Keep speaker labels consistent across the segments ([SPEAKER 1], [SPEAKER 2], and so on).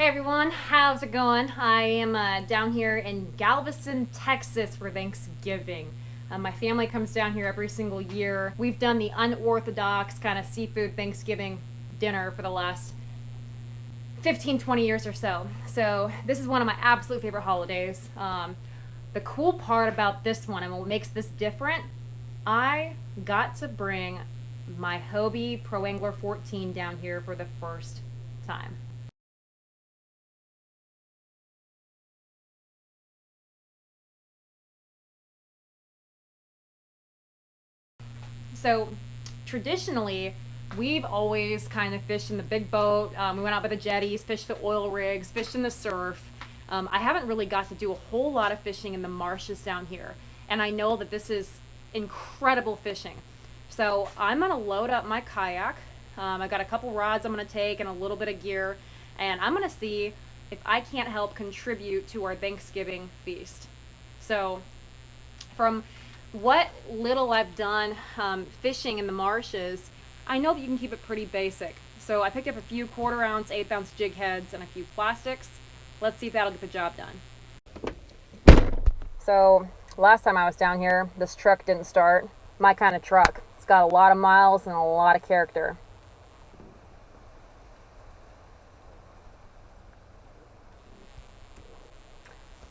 [SPEAKER 1] Hey everyone, how's it going? I am down here in Galveston, Texas for Thanksgiving. My family comes down here every single year. We've done the unorthodox kind of seafood Thanksgiving dinner for the last 15-20 years or so. So this is one of my absolute favorite holidays. The cool part about this one and what makes this different, I got to bring my Hobie Pro Angler 14 down here for the first time. So traditionally, we've always kind of fished in the big boat. We went out by the jetties, fished the oil rigs, fished in the surf. I haven't really got to do a whole lot of fishing in the marshes down here. And I know that this is incredible fishing. So I'm gonna load up my kayak. I got a couple rods I'm gonna take and a little bit of gear. And I'm gonna see if I can't help contribute to our Thanksgiving feast. So from what little I've done fishing in the marshes, I know that you can keep it pretty basic. So I picked up a few 1/4 ounce, 1/8 ounce jig heads and a few plastics. Let's see if that'll get the job done. So last time I was down here, this truck didn't start. My kind of truck. It's got a lot of miles and a lot of character.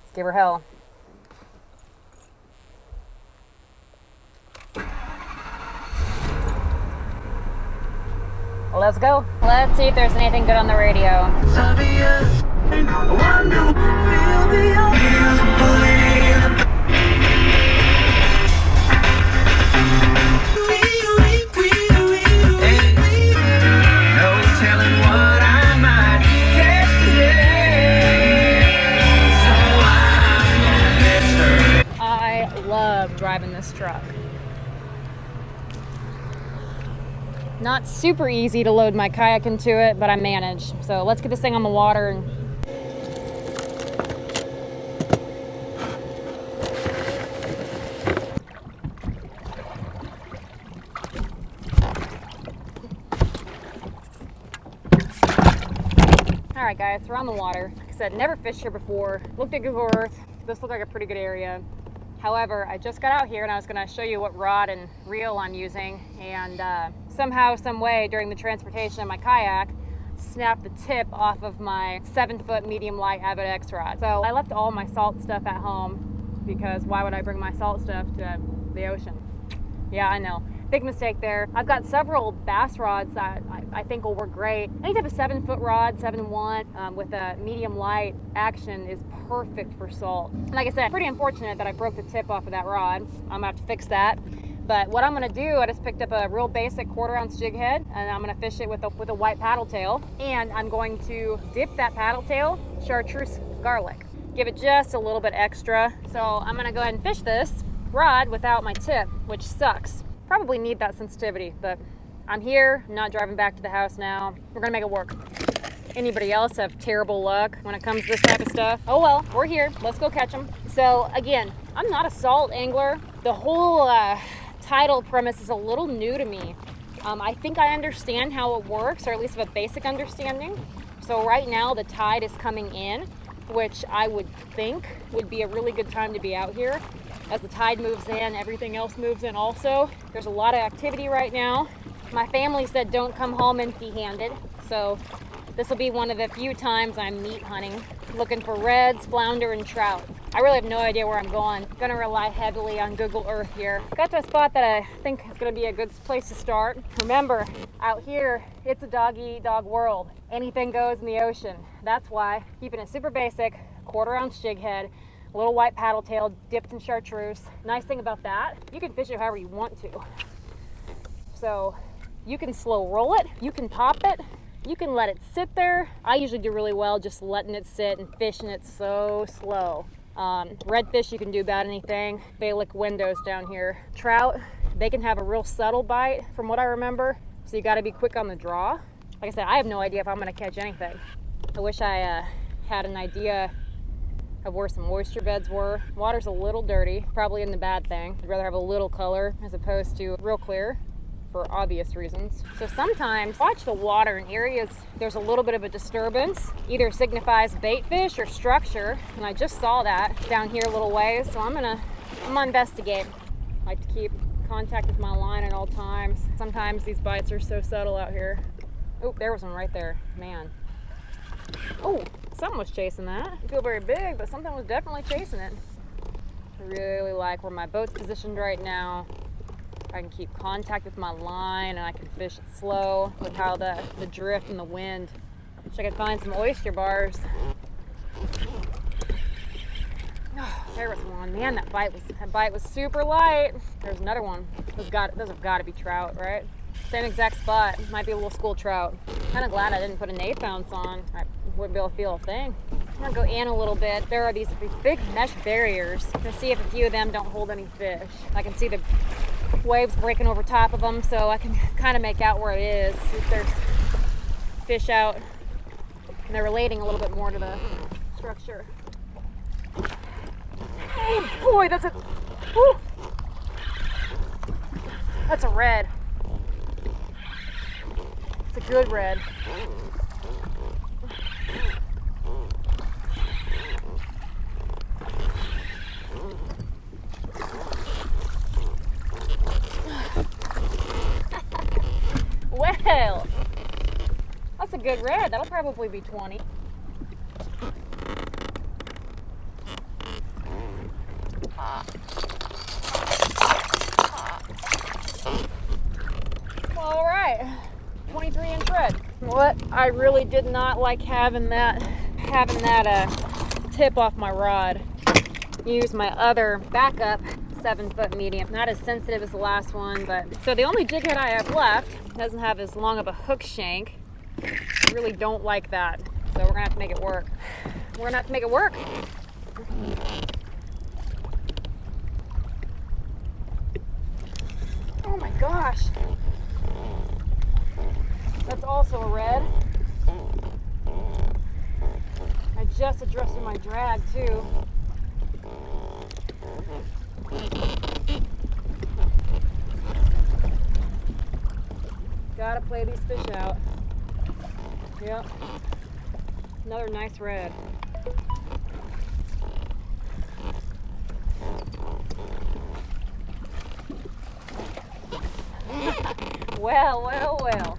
[SPEAKER 1] Let's give her hell. Let's go. Let's see if there's anything good on the radio. I love driving this truck. Not super easy to load my kayak into it, but I managed. So let's get this thing on the water. All right guys, we're on the water. Like I said, never fished here before. Looked at Google Earth. This looked like a pretty good area. However, I just got out here and I was going to show you what rod and reel I'm using, and somehow, some way during the transportation of my kayak, snapped the tip off of my 7-foot medium light Avid X rod. So I left all my salt stuff at home because why would I bring my salt stuff to the ocean? Yeah, I know. Big mistake there. I've got several bass rods that I think will work great. Any type of 7-foot rod, 7-1 with a medium light action is perfect for salt. Like I said, pretty unfortunate that I broke the tip off of that rod. I'm gonna have to fix that. But what I'm gonna do, I just picked up a real basic 1/4 ounce jig head and I'm gonna fish it with a white paddle tail. And I'm going to dip that paddle tail chartreuse garlic. Give it just a little bit extra. So I'm gonna go ahead and fish this rod without my tip, which sucks. Probably need that sensitivity, but I'm here, I'm not driving back to the house now. We're gonna make it work. Anybody else have terrible luck when it comes to this type of stuff? Oh well, we're here, let's go catch them. So again, I'm not a salt angler. The whole title premise is a little new to me. I think I understand how it works, or at least have a basic understanding. So right now the tide is coming in, which I would think would be a really good time to be out here. As the tide moves in, everything else moves in also. There's a lot of activity right now. My family said don't come home empty-handed, so this will be one of the few times I'm meat hunting, looking for reds, flounder, and trout. I really have no idea where I'm going. I'm gonna rely heavily on Google Earth here. Got to a spot that I think is gonna be a good place to start. Remember, out here, it's a dog-eat-dog world. Anything goes in the ocean. That's why keeping it super basic, 1/4 ounce jig head, little white paddle tail dipped in chartreuse. Nice thing about that, you can fish it however you want to. So you can slow roll it, you can pop it, you can let it sit there. I usually do really well just letting it sit and fishing it so slow. Redfish you can do about anything. They lick windows down here. Trout, they can have a real subtle bite from what I remember, so you got to be quick on the draw. Like I said, I have no idea if I'm going to catch anything. I wish I had an idea of where some moisture beds were. Water's a little dirty, probably in the bad thing. I'd rather have a little color as opposed to real clear. for obvious reasons. So sometimes watch the water in areas there's a little bit of a disturbance, either signifies bait fish or structure, and I just saw that down here a little ways, so I'm gonna investigate. I like to keep contact with my line at all times. Sometimes these bites are so subtle out here. Oh, there was one right there, man. Oh, something was chasing that. Didn't feel very big, but something was definitely chasing it. I really like where my boat's positioned right now. I can keep contact with my line and I can fish it slow with how the drift and the wind. Wish I could find some oyster bars. Oh, there was one. Man, that bite was super light. There's another one. Those have got to be trout, right? Same exact spot. Might be a little school trout. Kind of glad I didn't put an 8 ounce on. I wouldn't be able to feel a thing. I'm gonna go in a little bit. There are these big mesh barriers. To see if a few of them don't hold any fish. I can see the waves breaking over top of them, so I can kind of make out where it is. If there's fish out, and they're relating a little bit more to the structure. Oh boy, that's a red. It's a good red. Well, that's a good red. That'll probably be 20. All right, 23-inch red. What I really did not like having that tip off my rod. Use my other backup 7-foot medium. Not as sensitive as the last one, but so the only jig head I have left doesn't have as long of a hook shank. I really don't like that, so we're gonna have to make it work. Oh my gosh, that's also a red. I just adjusted my drag too. Gotta play these fish out. Yep. Another nice red. Well, well, well.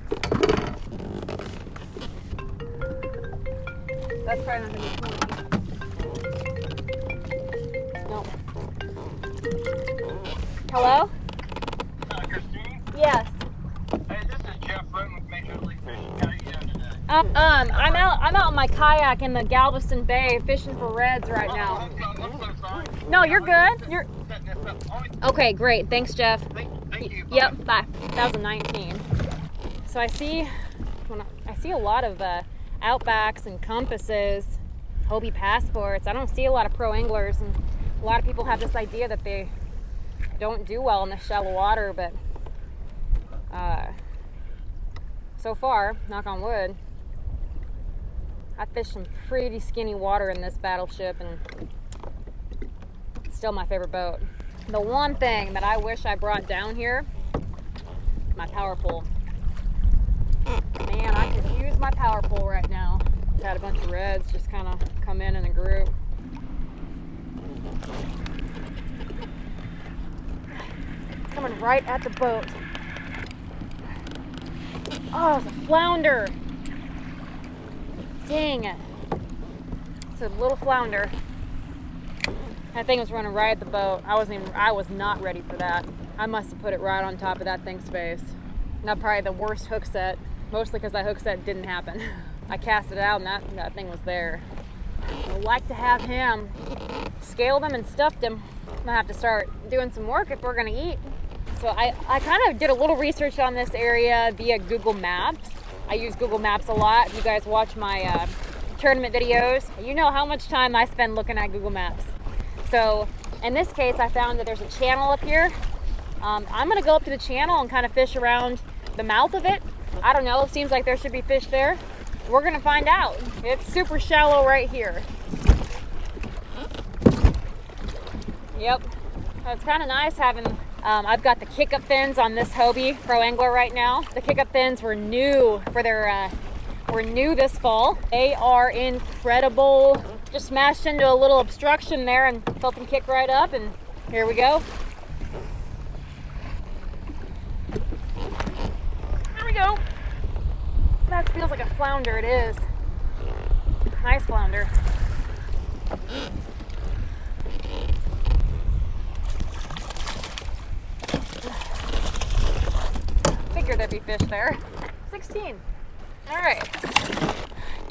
[SPEAKER 1] That's probably not gonna be 20. No. Hello?
[SPEAKER 2] Christine?
[SPEAKER 1] Yes.
[SPEAKER 2] Hey, this is Jeff Roden with Major League Fishing. How are you doing today?
[SPEAKER 1] I'm out in my kayak in the Galveston Bay fishing for reds right now.
[SPEAKER 2] I'm so sorry.
[SPEAKER 1] No, you're good. You're
[SPEAKER 2] Setting this up. All right.
[SPEAKER 1] okay. Great. Thanks, Jeff.
[SPEAKER 2] Thank you.
[SPEAKER 1] Yep. Bye. That was a 19. So I see a lot of Outbacks and compasses, Hobie passports. I don't see a lot of pro anglers, and a lot of people have this idea that they don't do well in the shallow water, but so far, knock on wood, I fished some pretty skinny water in this battleship, and it's still my favorite boat. The one thing that I wish I brought down here, my power pole. Man, I could use my power pole right now. Had a bunch of reds just kind of come in a group. Coming right at the boat. Oh, it's a flounder. Dang it. It's a little flounder. That thing was running right at the boat. I was not ready for that. I must have put it right on top of that thing's face. Not probably the worst hook set, mostly because that hook set didn't happen. I cast it out and that thing was there. I'd like to have him. Scaled him and stuffed him. I'm gonna have to start doing some work if we're gonna eat. So I kind of did a little research on this area via Google Maps. I use Google Maps a lot. If you guys watch my tournament videos, you know how much time I spend looking at Google Maps. So in this case, I found that there's a channel up here. I'm gonna go up to the channel and kind of fish around the mouth of it. I don't know, it seems like there should be fish there. We're gonna find out. It's super shallow right here. Yep, so it's kind of nice having I've got the kick-up fins on this Hobie Pro Angler right now. The kick-up fins were new for their were new this fall. They are incredible. Just smashed into a little obstruction there and felt them kick right up, and here we go. There we go. That feels like a flounder. It is. Nice flounder. Figured there'd be fish there. 16. All right.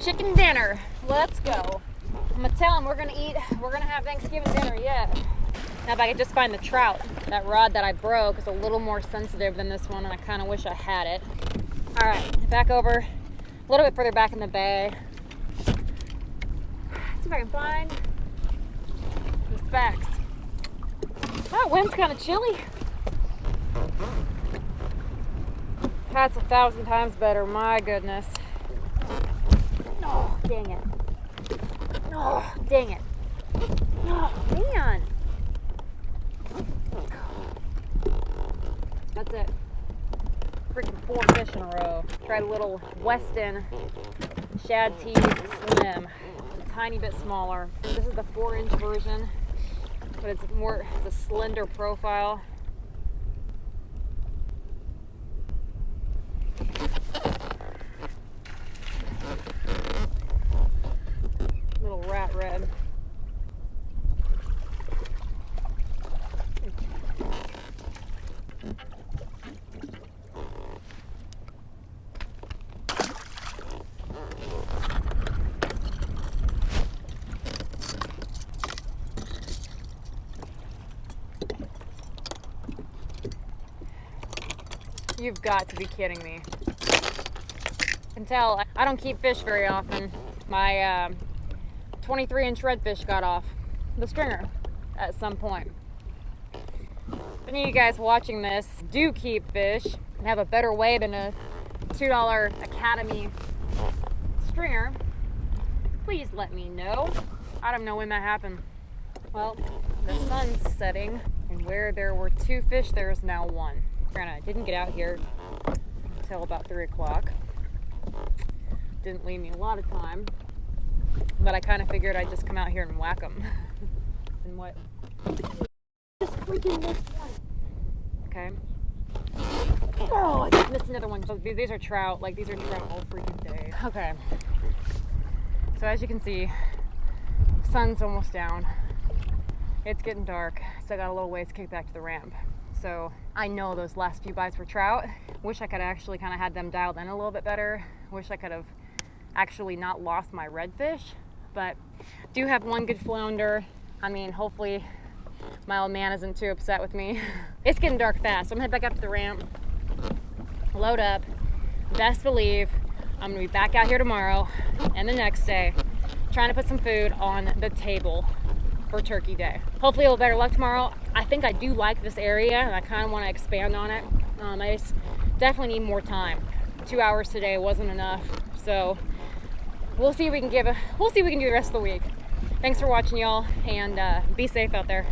[SPEAKER 1] Chicken dinner. Let's go. I'm gonna tell them we're gonna have Thanksgiving dinner, yeah. Now if I could just find the trout. That rod that I broke is a little more sensitive than this one, and I kind of wish I had it. All right, back over, a little bit further back in the bay. See if I can find the specks. That wind's kind of chilly. That's 1,000 times better, my goodness. Oh, dang it. Oh, dang it. Oh, man. That's it. Freaking 4 fish in a row. Tried a little Weston Shad Tees Slim. It's a tiny bit smaller. This is the 4-inch version, but it's a slender profile. Little rat red. You've got to be kidding me. You can tell I don't keep fish very often. My 23-inch redfish got off the stringer at some point. If any of you guys watching this do keep fish and have a better way than a $2 Academy stringer, please let me know. I don't know when that happened. Well, the sun's setting, and where there were 2 fish, there is now 1. Granted, I didn't get out here until about 3 o'clock. Didn't leave me a lot of time, but I kind of figured I'd just come out here and whack them. And what? Just freaking missed one. Okay. Oh, I just missed another one. So these are trout. Like, these are trout all freaking day. Okay. So as you can see, sun's almost down. It's getting dark. Still got a little ways to kick back to the ramp. So I know those last few bites were trout. Wish I could actually kind of had them dialed in a little bit better. Wish I could have actually not lost my redfish, but do have 1 good flounder. I mean, hopefully my old man isn't too upset with me. It's getting dark fast, so I'm gonna head back up to the ramp, load up. Best believe I'm gonna be back out here tomorrow and the next day trying to put some food on the table for Turkey Day. Hopefully a little better luck tomorrow. I think I do like this area and I kind of want to expand on it. I just definitely need more time. 2 hours today wasn't enough, so we'll see what we can do the rest of the week. Thanks for watching, y'all, and be safe out there.